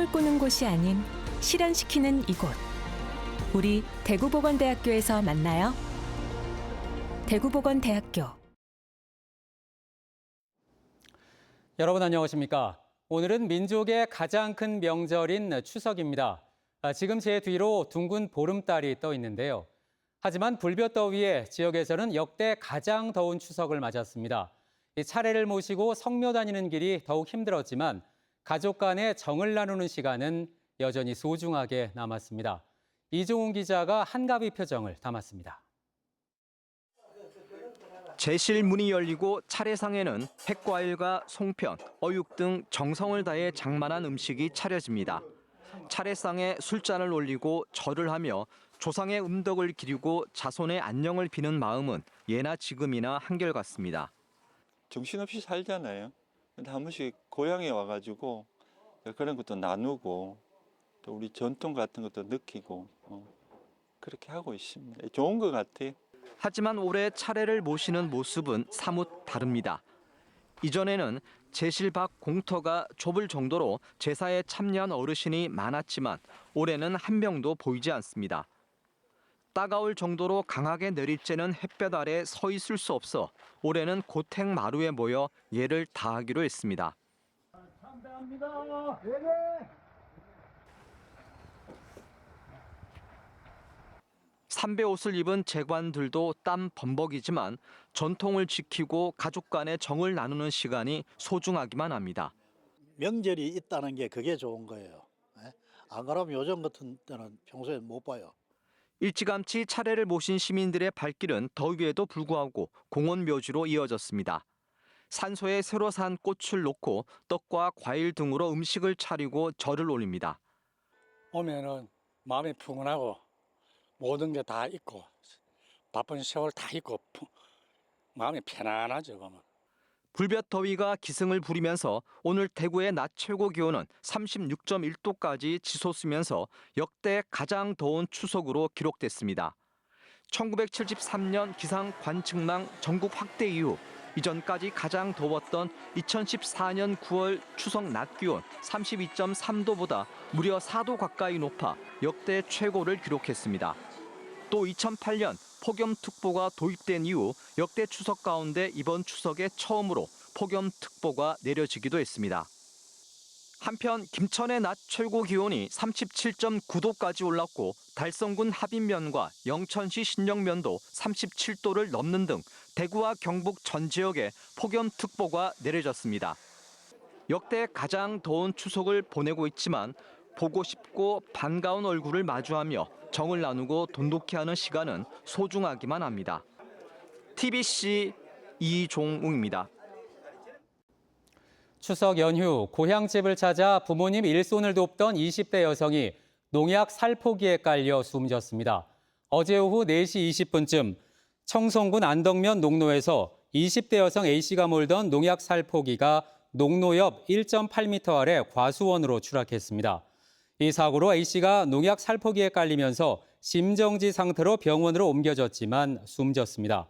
꿈을 꾸는 곳이 아닌 실현시키는 이곳. 우리 대구보건대학교에서 만나요. 대구보건대학교. 여러분 안녕하십니까? 오늘은 민족의 가장 큰 명절인 추석입니다. 지금 제 뒤로 둥근 보름달이 떠 있는데요. 하지만 불볕더위에 지역에서는 역대 가장 더운 추석을 맞았습니다. 차례를 모시고 성묘 다니는 길이 더욱 힘들었지만 가족 간의 정을 나누는 시간은 여전히 소중하게 남았습니다. 이종훈 기자가 한가위 표정을 담았습니다. 제실 문이 열리고 차례상에는 핵과일과 송편, 어육 등 정성을 다해 장만한 음식이 차려집니다. 차례상에 술잔을 올리고 절을 하며 조상의 음덕을 기리고 자손의 안녕을 비는 마음은 예나 지금이나 한결같습니다. 정신없이 살잖아요. 근데 한 번씩 고향에 와가지고 그런 것도 나누고 또 우리 전통 같은 것도 느끼고 그렇게 하고 있습니다. 좋은 것 같아요. 하지만 올해 차례를 모시는 모습은 사뭇 다릅니다. 이전에는 제실 밖 공터가 좁을 정도로 제사에 참여한 어르신이 많았지만 올해는 한 명도 보이지 않습니다. 따가울 정도로 강하게 내리쬐는 햇볕 아래 서 있을 수 없어 올해는 고택 마루에 모여 예를 다하기로 했습니다. 삼배 옷을 입은 제관들도 땀 범벅이지만 전통을 지키고 가족 간의 정을 나누는 시간이 소중하기만 합니다. 명절이 있다는 게 그게 좋은 거예요. 안 그러면 요즘 같은 때는 평소에 못 봐요. 일찌감치 차례를 모신 시민들의 발길은 더위에도 불구하고 공원 묘지로 이어졌습니다. 산소에 새로 산 꽃을 놓고 떡과 과일 등으로 음식을 차리고 절을 올립니다. 오면은 마음이 푸근하고 모든 게 다 있고 바쁜 세월 다 있고 마음이 편안하죠. 보면. 불볕 더위가 기승을 부리면서 오늘 대구의 낮 최고 기온은 36.1도까지 치솟으면서 역대 가장 더운 추석으로 기록됐습니다. 1973년 기상 관측망 전국 확대 이후 이전까지 가장 더웠던 2014년 9월 추석 낮 기온 32.3도보다 무려 4도 가까이 높아 역대 최고를 기록했습니다. 또 2008년 폭염특보가 도입된 이후 역대 추석 가운데 이번 추석에 처음으로 폭염특보가 내려지기도 했습니다. 한편 김천의 낮 최고 기온이 37.9도까지 올랐고 달성군 합인면과 영천시 신영면도 37도를 넘는 등 대구와 경북 전 지역에 폭염특보가 내려졌습니다. 역대 가장 더운 추석을 보내고 있지만 보고 싶고 반가운 얼굴을 마주하며 정을 나누고 돈독히 하는 시간은 소중하기만 합니다. TBC 이종웅입니다. 추석 연휴 고향집을 찾아 부모님 일손을 돕던 20대 여성이 농약 살포기에 깔려 숨졌습니다. 어제 오후 4시 20분쯤 청송군 안덕면 농로에서 20대 여성 A씨가 몰던 농약 살포기가 농로 옆 1.8m 아래 과수원으로 추락했습니다. 이 사고로 A씨가 농약 살포기에 깔리면서 심정지 상태로 병원으로 옮겨졌지만 숨졌습니다.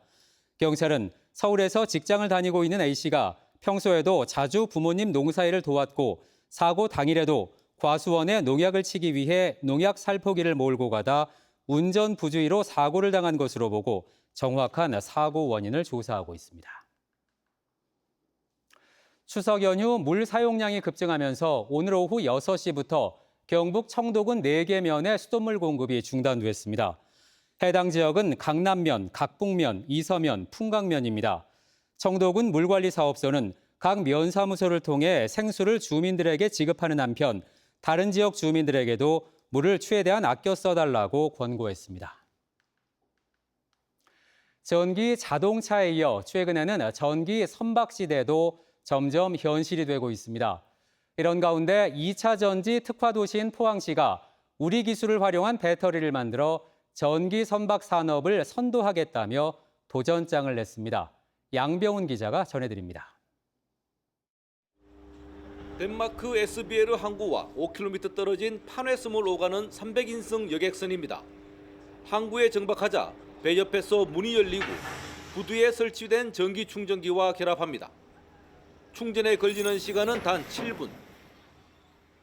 경찰은 서울에서 직장을 다니고 있는 A씨가 평소에도 자주 부모님 농사일을 도왔고 사고 당일에도 과수원에 농약을 치기 위해 농약 살포기를 몰고 가다 운전 부주의로 사고를 당한 것으로 보고 정확한 사고 원인을 조사하고 있습니다. 추석 연휴 물 사용량이 급증하면서 오늘 오후 6시부터 경북 청도군 4개 면의 수돗물 공급이 중단됐습니다. 해당 지역은 강남면, 각북면, 이서면, 풍광면입니다. 청도군 물관리사업소는 각 면사무소를 통해 생수를 주민들에게 지급하는 한편 다른 지역 주민들에게도 물을 최대한 아껴 써달라고 권고했습니다. 전기 자동차에 이어 최근에는 전기 선박 시대도 점점 현실이 되고 있습니다. 이런 가운데 2차 전지 특화 도시인 포항시가 우리 기술을 활용한 배터리를 만들어 전기 선박 산업을 선도하겠다며 도전장을 냈습니다. 양병훈 기자가 전해드립니다. 덴마크 에스비에르 항구와 5km 떨어진 판회섬을 오가는 300인승 여객선입니다. 항구에 정박하자 배 옆에서 문이 열리고 부두에 설치된 전기 충전기와 결합합니다. 충전에 걸리는 시간은 단 7분.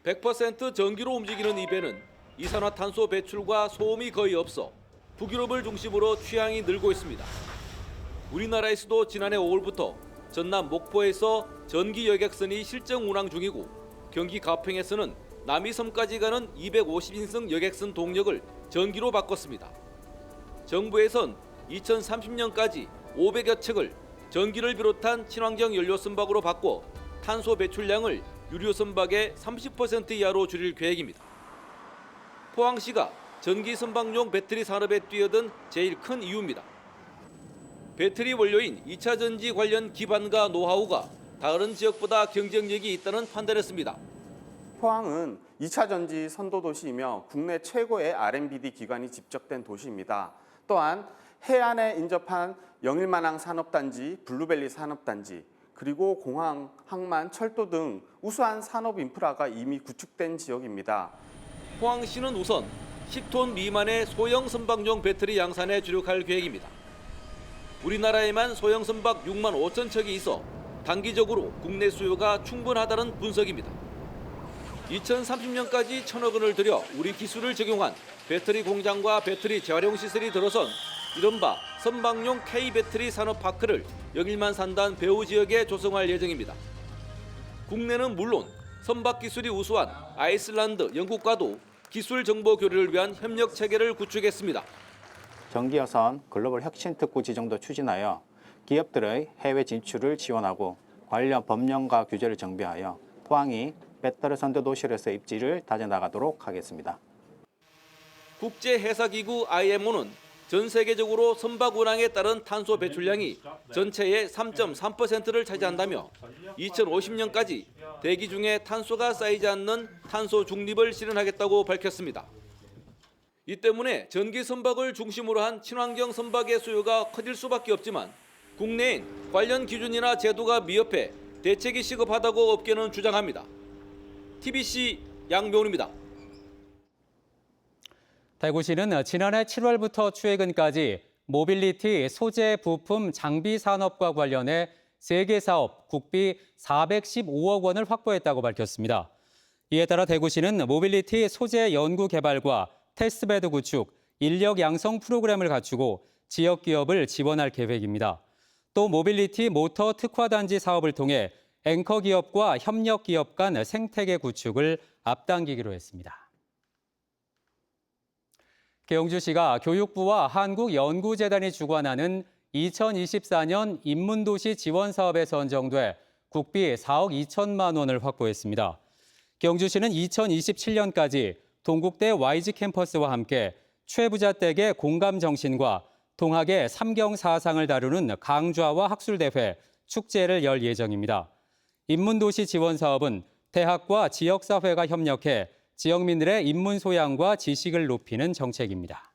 100% 전기로 움직이는 이 배는 이산화탄소 배출과 소음이 거의 없어 북유럽을 중심으로 취향이 늘고 있습니다. 우리나라에서도 지난해 5월부터 전남 목포에서 전기 여객선이 실정 운항 중이고 경기 가평에서는 남이섬까지 가는 250인승 여객선 동력을 전기로 바꿨습니다. 정부에선 2030년까지 500여 척을 전기를 비롯한 친환경 연료 선박으로 바꿔 탄소 배출량을 유류 선박의 30% 이하로 줄일 계획입니다. 포항시가 전기 선박용 배터리 산업에 뛰어든 제일 큰 이유입니다. 배터리 원료인 2차 전지 관련 기반과 노하우가 다른 지역보다 경쟁력이 있다는 판단했습니다. 포항은 2차 전지 선도 도시이며 국내 최고의 R&D 기관이 집적된 도시입니다. 또한 해안에 인접한 영일만항 산업단지, 블루밸리 산업단지, 그리고 공항, 항만, 철도 등 우수한 산업 인프라가 이미 구축된 지역입니다. 포항시는 우선 10톤 미만의 소형 선박용 배터리 양산에 주력할 계획입니다. 우리나라에만 소형 선박 6만 5천 척이 있어 단기적으로 국내 수요가 충분하다는 분석입니다. 2030년까지 1,000억 원을 들여 우리 기술을 적용한 배터리 공장과 배터리 재활용 시설이 들어선 이른바 선박용 K배터리 산업파크를 영일만 산단 배후 지역에 조성할 예정입니다. 국내는 물론 선박 기술이 우수한 아이슬란드, 영국과도 기술 정보 교류를 위한 협력 체계를 구축했습니다. 전기여선 글로벌 혁신 특구 지정도 추진하여 기업들의 해외 진출을 지원하고 관련 법령과 규제를 정비하여 포항이 배터리 선도 도시로서 입지를 다져나가도록 하겠습니다. 국제해사기구 IMO는 전 세계적으로 선박 운항에 따른 탄소 배출량이 전체의 3.3%를 차지한다며 2050년까지 대기 중에 탄소가 쌓이지 않는 탄소 중립을 실현하겠다고 밝혔습니다. 이 때문에 전기 선박을 중심으로 한 친환경 선박의 수요가 커질 수밖에 없지만 국내엔 관련 기준이나 제도가 미흡해 대책이 시급하다고 업계는 주장합니다. TBC 양병훈입니다. 대구시는 지난해 7월부터 최근까지 모빌리티 소재 부품 장비 산업과 관련해 3개 사업 국비 415억 원을 확보했다고 밝혔습니다. 이에 따라 대구시는 모빌리티 소재 연구 개발과 테스트베드 구축, 인력 양성 프로그램을 갖추고 지역 기업을 지원할 계획입니다. 또 모빌리티 모터 특화단지 사업을 통해 앵커 기업과 협력 기업 간 생태계 구축을 앞당기기로 했습니다. 계용주시가 교육부와 한국연구재단이 주관하는 2024년 인문도시 지원사업에 선정돼 국비 4억 2천만 원을 확보했습니다. 계용주시는 2027년까지 동국대 YG 캠퍼스와 함께 최부자댁의 공감 정신과 동학의 삼경사상을 다루는 강좌와 학술대회, 축제를 열 예정입니다. 인문도시 지원사업은 대학과 지역사회가 협력해 지역민들의 인문 소양과 지식을 높이는 정책입니다.